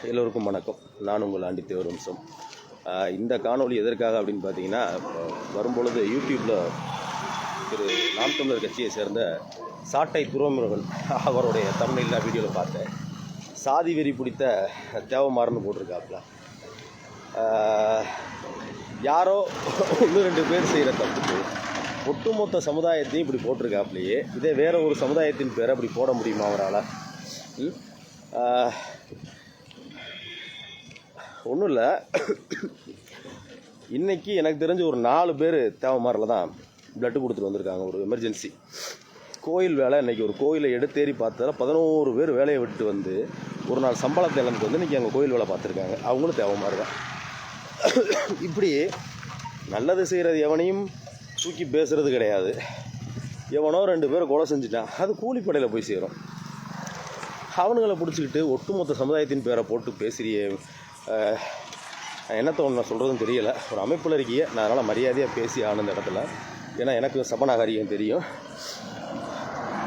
எல்லோருக்கும் வணக்கம். நான் உங்கள் ஆண்டித்தேவர் வம்சம். இந்த காணொளி எதற்காக அப்படின்னு பார்த்தீங்கன்னா, வரும்பொழுது யூடியூப்பில் திரு நாம் தமிழர் கட்சியை சேர்ந்த சாட்டை துரைமுருகன் அவருடைய தமிழில் வீடியோவில் பார்த்தேன். சாதி வெறி பிடித்த தேவமாறன்னு போட்டிருக்காப்புல. யாரோ 1-2 பேர் செய்கிற தப்புக்கு ஒட்டுமொத்த சமுதாயத்தையும் இப்படி போட்டிருக்காப்புலையே, இதே வேறு ஒரு சமுதாயத்தின் பேரை அப்படி போட முடியுமா அவரால்? ஒன்றும் இல்லை. இன்றைக்கி எனக்கு தெரிஞ்ச ஒரு 4 பேர் தேவமாரில் தான் பிளட்டு கொடுத்துட்டு வந்திருக்காங்க. ஒரு எமர்ஜென்சி கோயில் வேலை. இன்றைக்கி ஒரு கோயிலை எடுத்தேறி பார்த்ததில் 11 பேர் வேலையை விட்டு வந்து ஒரு நாள் சம்பளத்தை இழந்துட்டு வந்து இன்றைக்கி அங்கே கோயில் வேலை பார்த்துருக்காங்க. அவங்களும் தேவமாரி தான். இப்படி நல்லது செய்கிறது எவனையும் தூக்கி பேசுகிறது கிடையாது. எவனோ 2 பேரை கொலை செஞ்சுட்டான், அது கூலிப்படையில் போய் சேரும். அவனுங்களை பிடிச்சிக்கிட்டு ஒட்டுமொத்த சமுதாயத்தின் பேரை போட்டு பேசுகிறியே, என்னத்தை ஒன்று நான் சொல்கிறதுன்னு தெரியலை. ஒரு அமைப்பில் இருக்கிய நான் அதனால் மரியாதையாக பேசி ஆனந்த இடத்துல, ஏன்னா எனக்கு சபநாகரிகம் தெரியும்.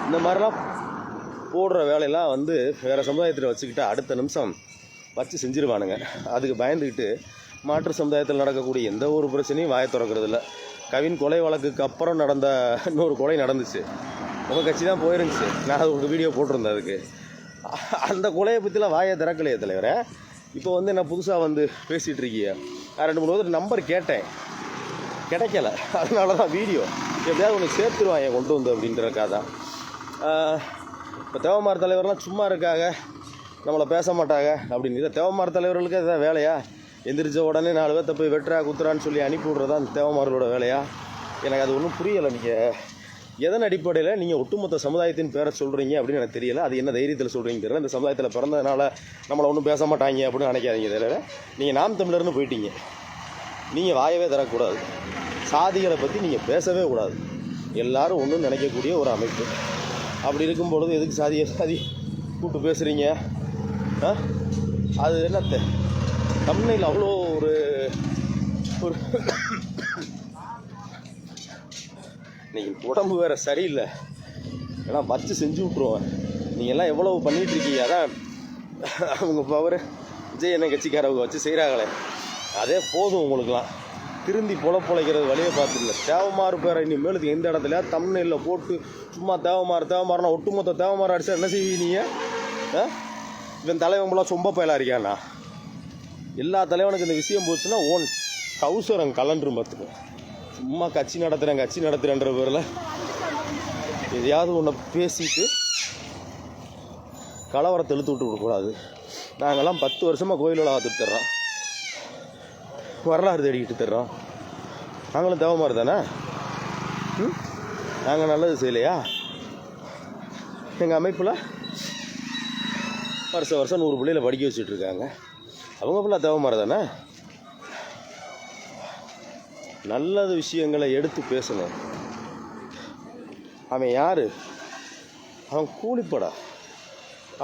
இந்த மாதிரிலாம் போடுற வேலையெல்லாம் வந்து வேறு சமுதாயத்தில் வச்சுக்கிட்டு அடுத்த நிமிஷம் வச்சு செஞ்சுருவானுங்க. அதுக்கு பயந்துக்கிட்டு மாற்று சமுதாயத்தில் நடக்கக்கூடிய எந்த ஒரு பிரச்சனையும் வாயை திறக்கிறதில்ல. கவின் கொலை வழக்குக்கு அப்புறம் நடந்த இன்னொரு கொலை நடந்துச்சு. உங்கள் கட்சி தான் போயிருந்துச்சு. நான் அது உங்களுக்கு வீடியோ போட்டிருந்தேன். அதுக்கு அந்த கொலையை பற்றிலாம் வாயை திறக்கலையே தலைவரை. இப்போ வந்து நான் புதுசாக வந்து பேசிகிட்டு இருக்கீங்க. நான் 2-3 நம்பர் கேட்டேன், கிடைக்கல. அதனால தான் வீடியோ எப்படியாவது ஒன்று சேர்த்துருவாங்க கொண்டு வந்து அப்படின்றக்காக தான். இப்போ தேவமார் தலைவர்லாம் சும்மா இருக்காங்க, நம்மளை பேச மாட்டாங்க அப்படின்னு. இதை தேவமார் தலைவர்களுக்கு எதாவது வேலையா? எந்திரிச்ச உடனே 4 பேர்த்த போய் வெட்டுறா குத்துறான்னு சொல்லி அனுப்பி விட்றதா அந்த தேவமார்களோட வேலையா? எனக்கு அது ஒன்றும் புரியலை. நீங்கள் எதன் அடிப்படையில் நீங்கள் ஒட்டுமொத்த சமுதாயத்தின் பேரை சொல்கிறீங்க அப்படின்னு எனக்கு தெரியலை. அது என்ன தைரியத்தில் சொல்கிறீங்க தெரியல. இந்த சமுதாயத்தில் பிறந்ததுனால நம்மளை ஒன்றும் பேச மாட்டாங்க அப்படின்னு நினைக்காதீங்க. தெரியல, நீங்கள் நாம் தமிழர்னு போயிட்டீங்க. நீங்கள் வாயவே தரக்கூடாது. சாதிகளை பற்றி நீங்கள் பேசவே கூடாது. எல்லோரும் ஒன்றும் நினைக்கக்கூடிய ஒரு அமைப்பு. அப்படி இருக்கும் பொழுது எதுக்கு சாதி கூப்பிட்டு பேசுகிறீங்க? அது என்னத்த தமிழில் அவ்வளோ ஒரு இன்றைக்கி உடம்பு வேறு சரியில்லை, ஏன்னா வச்சு செஞ்சு விட்ருவேன். நீங்கள் எல்லாம் எவ்வளவு பண்ணிகிட்ருக்கீங்க. அதான் அவங்க பவர் விஜய் என்ன கட்சிக்காரவங்க வச்சு செய்கிறாங்களே, அதே போதும் உங்களுக்குலாம். திருந்தி பொழைக்கிறது வழியை பார்த்துடல. தேவமாறு பேரை இனிமேலுக்கு எந்த இடத்துல தமிழில் போட்டு சும்மா தேவமாறுனா ஒட்டுமொத்த தேவமாறு அடிச்சா என்ன செய்வீங்க? இவன் தலைவங்களாம் சொம்ப பயலாக இருக்காண்ணா. எல்லா தலைவனுக்கு இந்த விஷயம் போச்சுன்னா ஓன் கவுசரம் கலன்று பார்த்துக்கு. சும்மா கட்சி நடத்துகிறேன்ற பேரில் எதையாவது ஒன்று பேசிட்டு கலவரத்தை இழுத்து விட்டு விடக்கூடாது. நாங்கள்லாம் 10 வருஷமாக கோயிலோட பார்த்துட்டு தர்றோம், வரலாறு தேடிக்கிட்டு தர்றோம். நாங்களும் தேவமாரி தானே. நாங்கள் நல்லது செய்யலையா? எங்கள் அமைப்பில் வருஷம் 100 பிள்ளைகளை படிக்க வச்சுட்ருக்காங்க. அவங்க ஃபுல்லாக தேவமாரி தானே. நல்லது விஷயங்களை எடுத்து பேசணும். அவன் யார்? அவன் கூலிப்படா.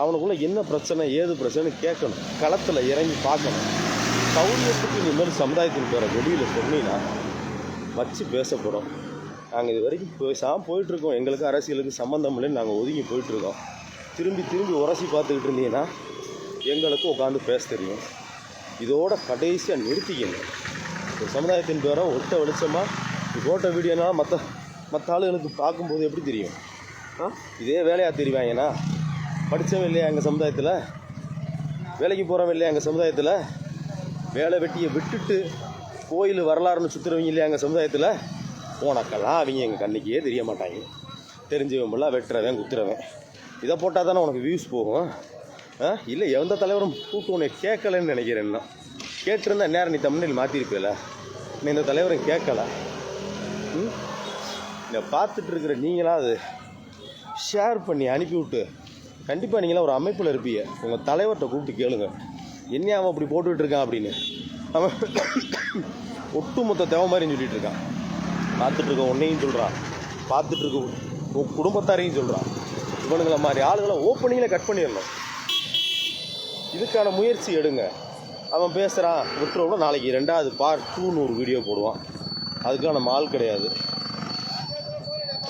அவனுக்குள்ளே என்ன பிரச்சனை ஏது பிரச்சனை கேட்கணும். களத்தில் இறங்கி பார்க்கணும். சௌரியத்துக்கு இனிமேல் சமுதாயத்தின் பேரை வெளியில் சொன்னீங்கன்னா வச்சு பேசப்படும். நாங்கள் இது வரைக்கும் போயிட்டுருக்கோம். எங்களுக்கு அரசியலுக்கு சம்மந்தம் இல்லைன்னு நாங்கள் ஒதுங்கி போயிட்டுருக்கோம். திரும்பி உரசி பார்த்துக்கிட்டு இருந்தீங்கன்னா எங்களுக்கு உட்காந்து பேச தெரியும். இதோட கடைசியாக நிறுத்திக்கணும். ஒரு சமுதாயத்தின் பேரை ஒட்ட வெளிச்சமாக போட்ட வீடியோனா மற்ற ஆளுகளுக்கு பார்க்கும்போது எப்படி தெரியும்? இதே வேலையாக தெரிவாங்கன்னா படித்தவன் இல்லையா எங்கள் சமுதாயத்தில்? வேலைக்கு போகிறவன் இல்லையா எங்கள் சமுதாயத்தில்? வேலை வெட்டியை விட்டுட்டு கோயில் வரலாறுன்னு சுற்றுறவங்க இல்லையா எங்கள் சமுதாயத்தில்? உனக்கெல்லாம் அவங்க எங்கள் கண்ணிக்கே தெரிய மாட்டாங்க. தெரிஞ்சவன்பெல்லாம் வெட்டுறவன் குத்துறவன். இதை போட்டால் தானே உனக்கு வியூஸ் போகும். இல்லை எந்த தலைவரும் கூப்பிட்டு உன்னை கேட்கலன்னு நினைக்கிறேன். இன்னும் கேட்டிருந்தா நேரம் நீ தமிழில் மாற்றிருப்பில்ல. நீ இந்த தலைவரும் கேட்கல. இதை பார்த்துட்ருக்கிற நீங்களாம் அது ஷேர் பண்ணி அனுப்பிவிட்டு, கண்டிப்பாக நீங்களாம் ஒரு அமைப்பில் இருப்பீங்க. உங்கள் தலைவர்கிட்ட கூப்பிட்டு கேளுங்க, என்ன அவன் அப்படி போட்டுக்கிட்டு இருக்கான் அப்படின்னு. அவன் ஒட்டுமொத்த தேவமாரின்னு சொல்லிகிட்டு இருக்கான். பார்த்துட்ருக்க உன்னையும் சொல்கிறான், பார்த்துட்ருக்க உன் குடும்பத்தாரையும் சொல்கிறான். இவனுங்களை மாதிரி ஆளுகளை ஓப்பனிங்கில் கட் பண்ணிடணும். இதுக்கான முயற்சி எடுங்க. அவன் பேசுகிறான் விட்டுறோட நாளைக்கு 2வது பார்ட் 2ன்னு ஒரு வீடியோ போடுவான். அதுக்கான நம்ம ஆள் கிடையாது.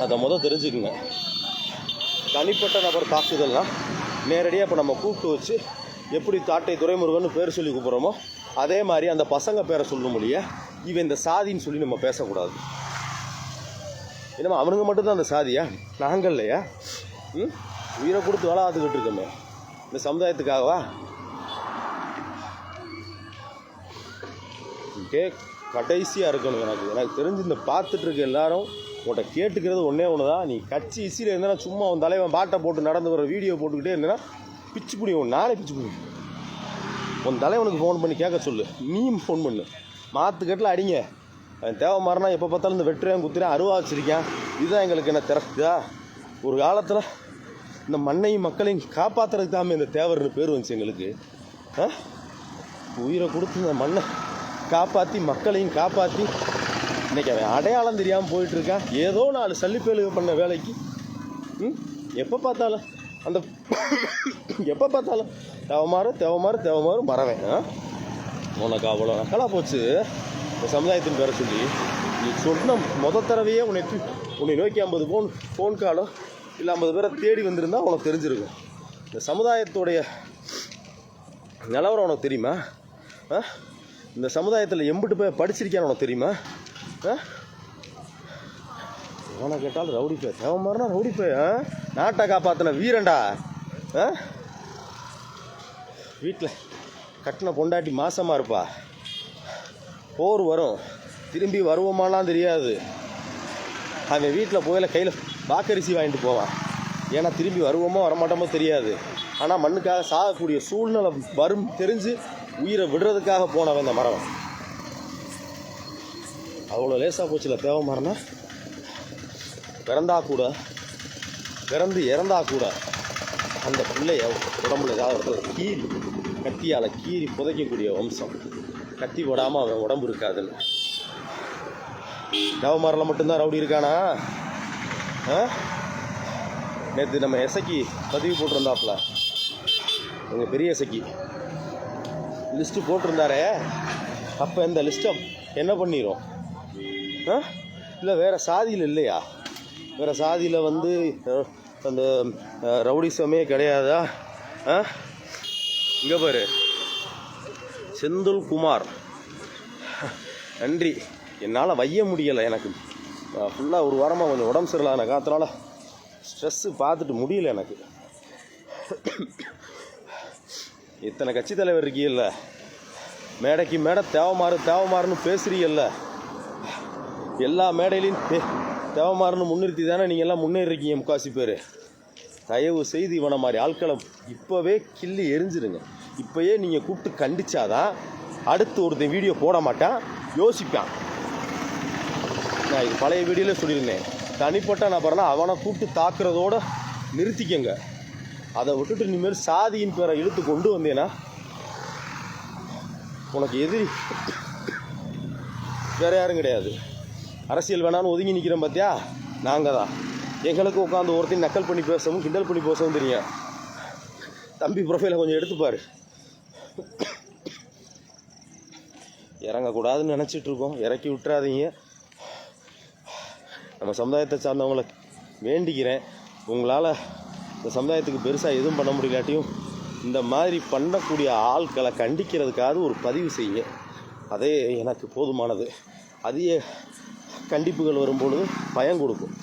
அதை தெரிஞ்சுக்குங்க. தனிப்பட்ட நபர் தாக்குதல்னால் நேரடியாக இப்போ நம்ம கூப்பிட்டு வச்சு எப்படி தாட்டை துரைமுருகன் பேர் சொல்லி கூப்பிட்றோமோ அதே மாதிரி அந்த பசங்க பேரை சொல்ல முடிய இவன் இந்த சாதின்னு சொல்லி நம்ம பேசக்கூடாது. என்னம்மா அவனுங்க மட்டும்தான் அந்த சாதியா? நாங்கள் இல்லையா? உயிரை கொடுத்து வளர்த்துக்கிட்டு இருக்கோமே இந்த சமுதாயத்துக்காகவா? கடைசியாக இருக்கணும். எனக்கு தெரிஞ்சு இந்த பார்த்துட்டு இருக்க எல்லாரும் உன்கிட்ட கேட்டுக்கிறது ஒன்றே ஒன்று தான். நீ கட்சி இசியில் இருந்தால் சும்மா உன் தலைவன் பாட்டை போட்டு நடந்து வர வீடியோ போட்டுக்கிட்டே இருந்தேன்னா பிச்சு பிடிக்கும். நானே பிச்சு பிடிக்கும். உன் தலைவனுக்கு ஃபோன் பண்ணி கேட்க சொல்லு. நீயும் ஃபோன் பண்ணு. மாற்றுக்கட்டில் அடிங்க. அவன் தேவை மாறினா எப்போ பார்த்தாலும் இந்த வெட்டுறேன் குத்துறேன் அருவா வச்சுருக்கேன். இதுதான் எங்களுக்கு என்ன திறக்குதா? ஒரு காலத்தில் இந்த மண்ணையும் மக்களையும் காப்பாற்றுறதுக்கு தாமே இந்த தேவர்னு பேர் வந்துச்சு எங்களுக்கு. உயிரை கொடுத்து இந்த மண்ணை காப்பாற்றி மக்களையும் காப்பாற்றி இன்றைக்கி அவன் அடையாளம் தெரியாமல் போயிட்டுருக்கான். ஏதோ 4 சல்லிப்பேலுக பண்ண வேலைக்கு எப்போ பார்த்தாலும் தேவமாறு மறவேன். உனக்கு அவ்வளோ நக்கலாக போச்சு இந்த சமுதாயத்தின் பேரை சொல்லி. நீ சொன்ன தடவையே உன்னை நோக்கி 50 ஃபோன் காலோ இல்லை 50 பேரை தேடி வந்திருந்தா உனக்கு தெரிஞ்சிருக்கும். இந்த சமுதாயத்துடைய நிலவரம் உனக்கு தெரியுமா? இந்த சமுதாயத்தில் எம்பிட்டு போய் படிச்சிருக்கான்னு உனக்கு தெரியுமா? எவனை கேட்டாலும் ரவுடி போய் தேவமாறுனா ரவுடி போய் நாட்டை காப்பாற்றின வீரண்டா. வீட்டில் கட்டின பொண்டாட்டி மாசமாக இருப்பா. போர் வரும், திரும்பி வருவோமாலாம் தெரியாது. அவன் வீட்டில் போயில கையில் வாக்கரிசி வாங்கிட்டு போவான். ஏன்னா திரும்பி வருவோமோ வரமாட்டோமோ தெரியாது. ஆனால் மண்ணுக்காக சாகக்கூடிய சூழ்நிலை வரும் தெரிஞ்சு உயிரை விடுறதுக்காக போனவன் இந்த மரம். அவ்வளோ லேசாக போச்சுல தேவமாறுனா. பிறந்து இறந்தா கூட அந்த பிள்ளைய உடம்புல ஏதாவது கத்தியால் கீறி புதைக்கக்கூடிய வம்சம். கத்தி போடாமல் அவன் உடம்பு இருக்காதுன்னு. தேவமாரில் மட்டும்தான் ரவுடி இருக்கானா? நேற்று நம்ம எசக்கி பதிவு போட்டிருந்தாப்புல, எங்கள் பெரிய எசக்கி லிஸ்ட்டு போட்டிருந்தாரே. அப்போ இந்த லிஸ்ட்டை என்ன பண்ணிடும்? இல்லை வேறு சாதியில் இல்லையா? வேறு சாதியில் அந்த ரவுடிசமே கிடையாதா? இங்கே பாரு, செந்தில் குமார் நன்றி. என்னால் வைய முடியலை. எனக்கு ஃபுல்லாக ஒரு வாரமாக கொஞ்சம் உடம்பு சரியில்லாத காத்தினால ஸ்ட்ரெஸ்ஸு பார்த்துட்டு முடியல எனக்கு. இத்தனை கட்சி தலைவர் இருக்கீல்ல, மேடைக்கு மேடை தேவமாறுன்னு பேசுறீங்கல்ல. எல்லா மேடையிலையும் தேவமாறுன்னு முன்னிறுத்தி தானே நீங்கள் எல்லாம் முன்னேறிருக்கீங்க. முக்காசி பேர் தயவு செய்து இவனை மாதிரி ஆட்களை இப்போவே கிள்ளி எரிஞ்சிருங்க. இப்போயே நீங்கள் கூப்பிட்டு கண்டிச்சாதான் அடுத்து ஒருத்தன் வீடியோ போட மாட்டான், யோசிப்பான். நான் இது பழைய வீடியோவில் சொல்லியிருந்தேன். தனிப்பட்ட நபர்னா அவனை கூப்பிட்டு தாக்குறதோடு நிறுத்திக்கங்க. அதை விட்டுட்டு இனிமேல் சாதியின் பேரை இழுத்து கொண்டு வந்தேன்னா உனக்கு எதிரி வேறு யாரும் கிடையாது. அரசியல் வேணான்னு ஒதுங்கி நிற்கிறேன் பார்த்தியா, நாங்கள் தான். எங்களுக்கு உட்காந்து ஒருத்தையும் நக்கல் பண்ணி பேசவும் கிண்டல் பண்ணி பேசவும் தெரியும். தம்பி ப்ரொஃபைலை கொஞ்சம் எடுத்துப்பார். இறங்கக்கூடாதுன்னு நினச்சிட்ருக்கோம். இறக்கி விட்டுறாதீங்க. நம்ம சமுதாயத்தை சார்ந்தவங்களை வேண்டிக்கிறேன், உங்களால் இந்த சமுதாயத்துக்கு பெருசாக எதுவும் பண்ண முடியலாட்டியும் இந்த மாதிரி பண்ணக்கூடிய ஆட்களை கண்டிக்கிறதுக்காக ஒரு பதிவு செய்யுங்க. அதே எனக்கு போதுமானது. அதிக கண்டிப்புகள் வரும்பொழுது பயம் கொடுக்கும்.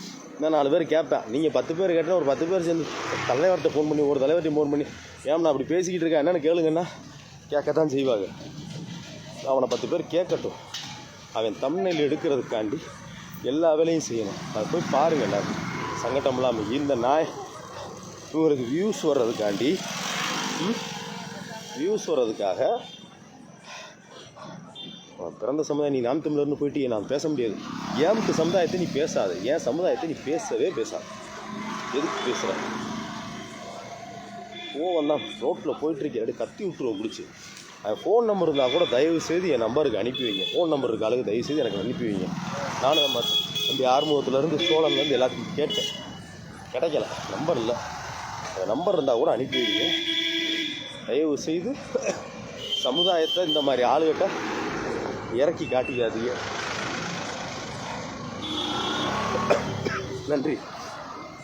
நான் 4 பேர் கேட்பேன். நீங்கள் 10 பேர் கேட்டால் ஒரு 10 பேர் சேர்ந்து தலைவர்கிட்ட ஃபோன் பண்ணி ஒரு தலைவர்கிட்ட ஃபோன் பண்ணி ஏன் நான் அப்படி பேசிக்கிட்டு இருக்கேன் என்னென்னு கேளுங்கன்னா கேட்கத்தான் செய்வாங்க. அவனை 10 பேர் கேட்கட்டும். அவன் தம்ப்நெயில் எடுக்கிறதுக்காண்டி எல்லா வேலையும் செய்யணும். அதை போய் பாருங்கள். எல்லாரும் சங்கடம் இல்லாமல் இந்த நாய் இவங்களுக்கு வியூஸ் வர்றதுக்காக பிறந்த சமுதாயம். நீ நாம் தமிழர்னு போயிட்டு நான் பேச முடியாது. ஏன் சமுதாயத்தை நீ பேசாது, ஏன் சமுதாயத்தை நீ பேசவே பேசாது. எதுக்கு பேசுகிற? தான் ரோட்டில் போயிட்டுருக்கேன், அப்படி கத்தி விட்டுருவோம் பிடிச்சி. ஃபோன் நம்பர் இருந்தால் கூட தயவு செய்து என் நம்பருக்கு அனுப்பி வைங்க. ஃபோன் நம்பர் இருக்க ஆளுக்கு தயவு செய்து எனக்கு அனுப்பி வைங்க. நானும் நம்ம தம்பி ஆறுமுகத்துலேருந்து சோழன்லேருந்து எல்லாத்துக்கும் கேட்டேன், கிடைக்கல. நம்பர் இல்லை. நம்பர் இருந்தால் கூட அனுப்பி வைங்க தயவு செய்து. சமுதாயத்தை இந்த மாதிரி ஆளுகிட்ட இறக்கி காட்டிக்காதீங்க. நன்றி.